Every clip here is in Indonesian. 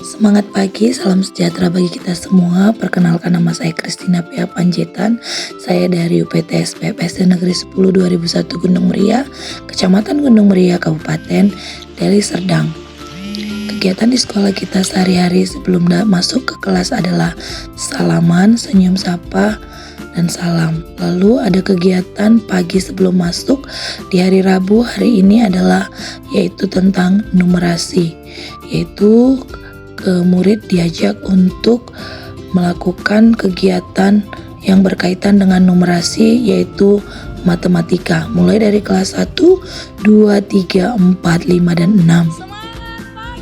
Semangat pagi, salam sejahtera bagi kita semua. Perkenalkan, nama saya Christina P.A. Panjaitan. Saya dari UPTS PPSD Negeri 10 2001 Gunung Muria, Kecamatan Gunung Muria, Kabupaten Deli Serdang. Kegiatan di sekolah kita sehari-hari sebelum masuk ke kelas adalah salaman, senyum sapa, dan salam. Lalu ada kegiatan pagi sebelum masuk di hari Rabu. Hari ini adalah yaitu tentang numerasi, yaitu murid diajak untuk melakukan kegiatan yang berkaitan dengan numerasi, yaitu matematika, mulai dari kelas 1, 2, 3, 4, 5, dan 6.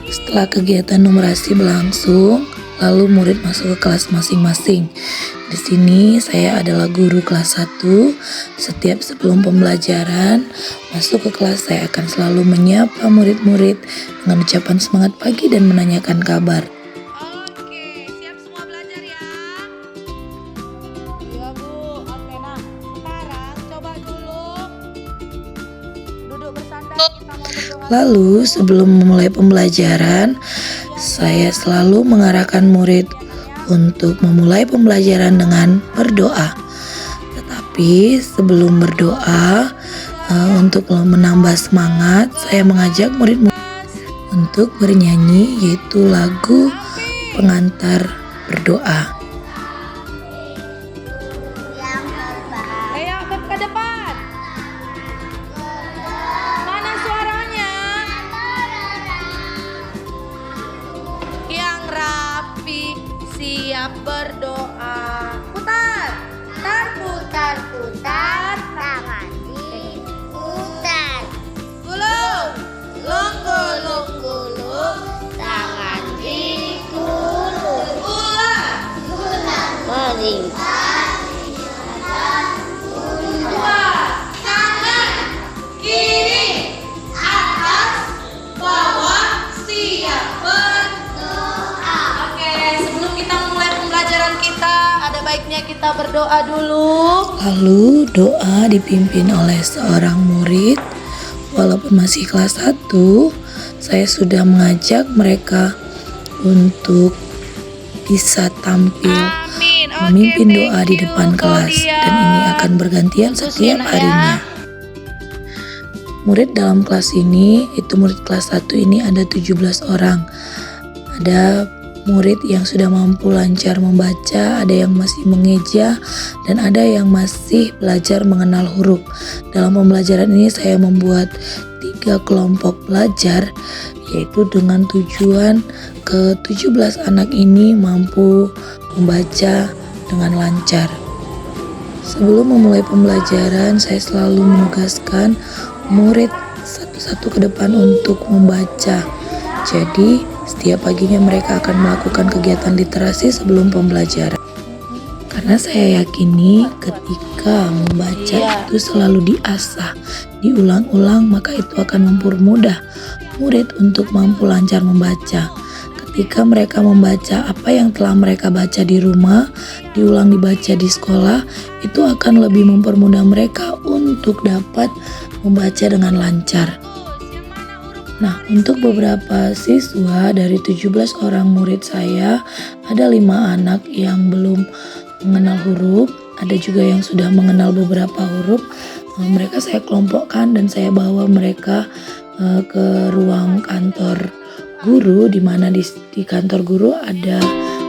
Setelah kegiatan numerasi berlangsung, lalu murid masuk ke kelas masing-masing. Di sini saya adalah guru kelas 1. Setiap sebelum pembelajaran masuk ke kelas, saya akan selalu menyapa murid-murid dengan ucapan semangat pagi dan menanyakan kabar. Oke, siap semua belajar ya? Iya Bu. Oke, nah sekarang coba dulu duduk bersandar, kita mau berdoa. Lalu sebelum memulai pembelajaran, saya selalu mengarahkan murid untuk memulai pembelajaran dengan berdoa. Tetapi sebelum berdoa, untuk menambah semangat, saya mengajak murid-murid untuk bernyanyi, yaitu lagu pengantar berdoa. Ayo ke depan. Mana suaranya? Yang rapi, siap berdoa. Putar. Putar, putar. Tangan diputar, Gulung. Gulung. gulung, tangan dikulung, Ulang. melimpah, Dua. Kanan. Kiri. Atas. Bawah. Siap berdoa. Oke, sebelum kita mulai pembelajaran kita, ada baiknya kita berdoa dulu. Lalu doa dipimpin oleh seorang murid. Walaupun masih kelas 1, saya sudah mengajak mereka untuk bisa tampil Amin. Oke, memimpin doa thank di you, depan kelas, Claudia. dan ini akan bergantian Bagus setiap ya, Nak, harinya. Murid dalam kelas ini, itu murid kelas 1 ini ada 17 orang. Ada murid yang sudah mampu lancar membaca, ada yang masih mengeja, dan ada yang masih belajar mengenal huruf. Dalam pembelajaran ini saya membuat 3 kelompok belajar, yaitu dengan tujuan ke-17 anak ini mampu membaca dengan lancar. Sebelum memulai pembelajaran, saya selalu menugaskan murid satu-satu ke depan untuk membaca. Jadi, setiap paginya mereka akan melakukan kegiatan literasi sebelum pembelajaran. Karena saya yakini ketika membaca itu selalu diasah, diulang-ulang, maka itu akan mempermudah murid untuk mampu lancar membaca. Ketika mereka membaca apa yang telah mereka baca di rumah, diulang dibaca di sekolah, itu akan lebih mempermudah mereka untuk dapat membaca dengan lancar. Nah, untuk beberapa siswa dari 17 orang murid saya, ada 5 anak yang belum mengenal huruf, ada juga yang sudah mengenal beberapa huruf. Mereka saya kelompokkan dan saya bawa mereka ke ruang kantor guru, di mana di kantor guru ada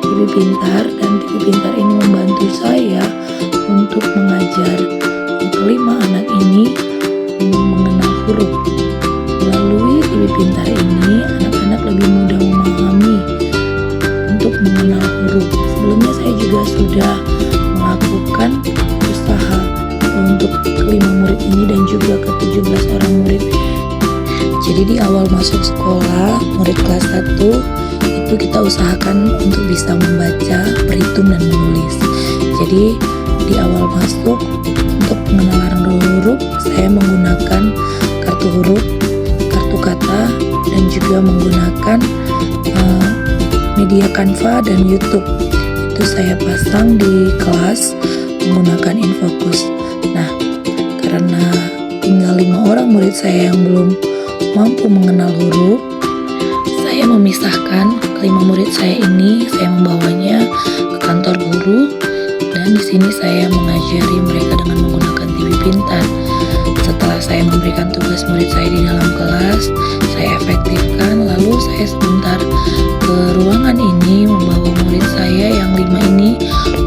TV pintar, dan TV pintar ini membantu saya untuk mengajar kelima anak ini mengenal huruf. Melalui TV pintar ini, anak-anak lebih mudah memahami untuk mengenal huruf. Sebelumnya saya juga sudah melakukan usaha untuk kelima murid ini dan juga ke 17 orang murid. Jadi di awal masuk sekolah, murid kelas 1 itu kita usahakan untuk bisa membaca, berhitung, dan menulis. Jadi di awal masuk untuk pengenalan huruf, saya menggunakan kartu huruf, kartu kata, dan juga menggunakan media Canva dan YouTube. Itu saya pasang di kelas menggunakan Infocus. Nah, karena tinggal 5 orang murid saya yang belum mampu mengenal huruf, saya memisahkan kelima murid saya ini saya membawanya ke kantor guru, dan di sini saya mengajari mereka dengan menggunakan TV pintar. Setelah saya memberikan tugas murid saya di dalam kelas, saya efektifkan, lalu saya sebentar ke ruangan ini membawa murid saya yang 5 ini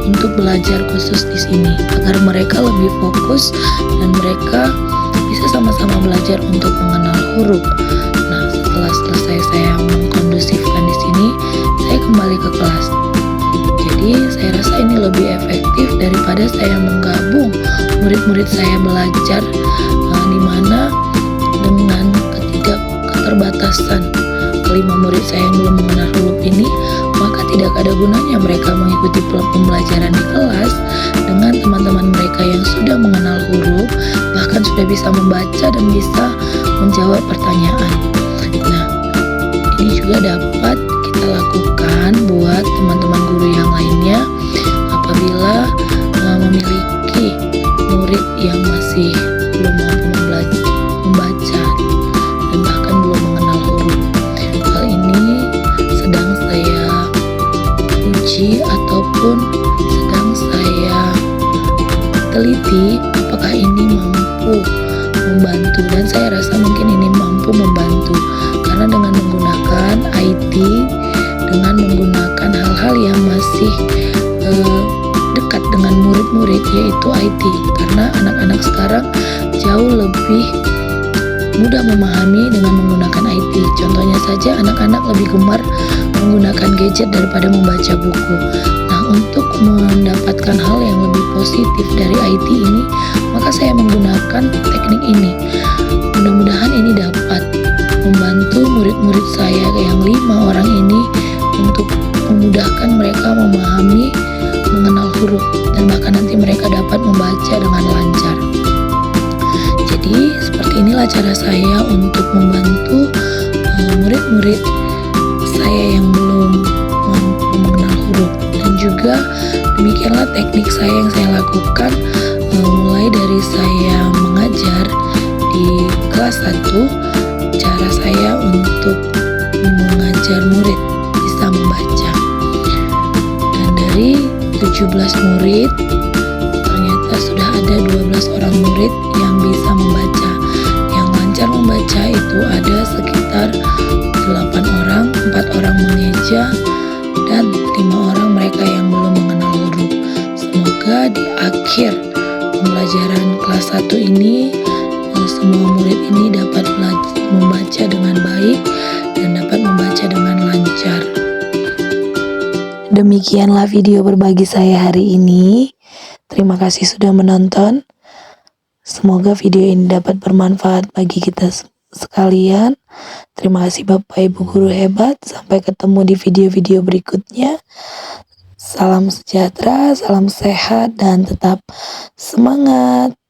untuk belajar khusus di sini agar mereka lebih fokus dan mereka bisa sama-sama belajar untuk mengenal huruf. Nah, setelah selesai saya mengkondusifkan di sini, saya kembali ke kelas. Jadi saya rasa ini lebih efektif daripada saya menggabung murid-murid saya belajar di mana dengan keterbatasan kelima murid saya yang belum mengenal huruf ini, maka tidak ada gunanya mereka mengikuti pembelajaran di kelas dengan teman-teman mereka yang sudah mengenal huruf, bahkan sudah bisa membaca dan bisa menjawab pertanyaan. Nah, ini juga dapat kita lakukan buat teman-teman guru yang lainnya apabila memiliki murid yang masih belum mampu membaca dan bahkan belum mengenal huruf. Hal ini sedang saya uji ataupun sedang saya teliti apakah ini mampu membantu, dan saya rasa mungkin ini mampu membantu karena dengan menggunakan IT, dengan menggunakan hal-hal yang masih dekat dengan murid-murid yaitu IT, karena anak-anak sekarang jauh lebih mudah memahami dengan menggunakan IT. Contohnya saja anak-anak lebih gemar menggunakan gadget daripada membaca buku. Nah, untuk mendapatkan hal yang lebih positif dari IT ini, maka saya menggunakan teknik ini. Mudah-mudahan ini dapat membantu murid-murid saya yang 5 orang ini untuk memudahkan mereka memahami, mengenal huruf, dan bahkan nanti mereka dapat membaca dengan lancar. Jadi seperti inilah cara saya untuk membantu murid-murid saya yang belum mampu mengenal huruf, dan juga demikianlah teknik saya yang saya lakukan mulai dari saya mengajar di kelas 1, cara saya untuk mengajar murid bisa membaca. Dan dari 17 murid ternyata sudah ada 12 orang murid yang bisa membaca. Yang lancar membaca itu ada sekitar 8 orang, 4 orang mengeja, dan 5 orang mereka yang belum mengenal huruf. Semoga di akhir pembelajaran kelas 1 ini semua murid ini dapat membaca dengan baik dan dapat membaca dengan lancar. Demikianlah video berbagi saya hari ini. Terima kasih sudah menonton. Semoga video ini dapat bermanfaat bagi kita sekalian. Terima kasih Bapak Ibu Guru hebat. Sampai ketemu di video-video berikutnya. Salam sejahtera, salam sehat, dan tetap semangat.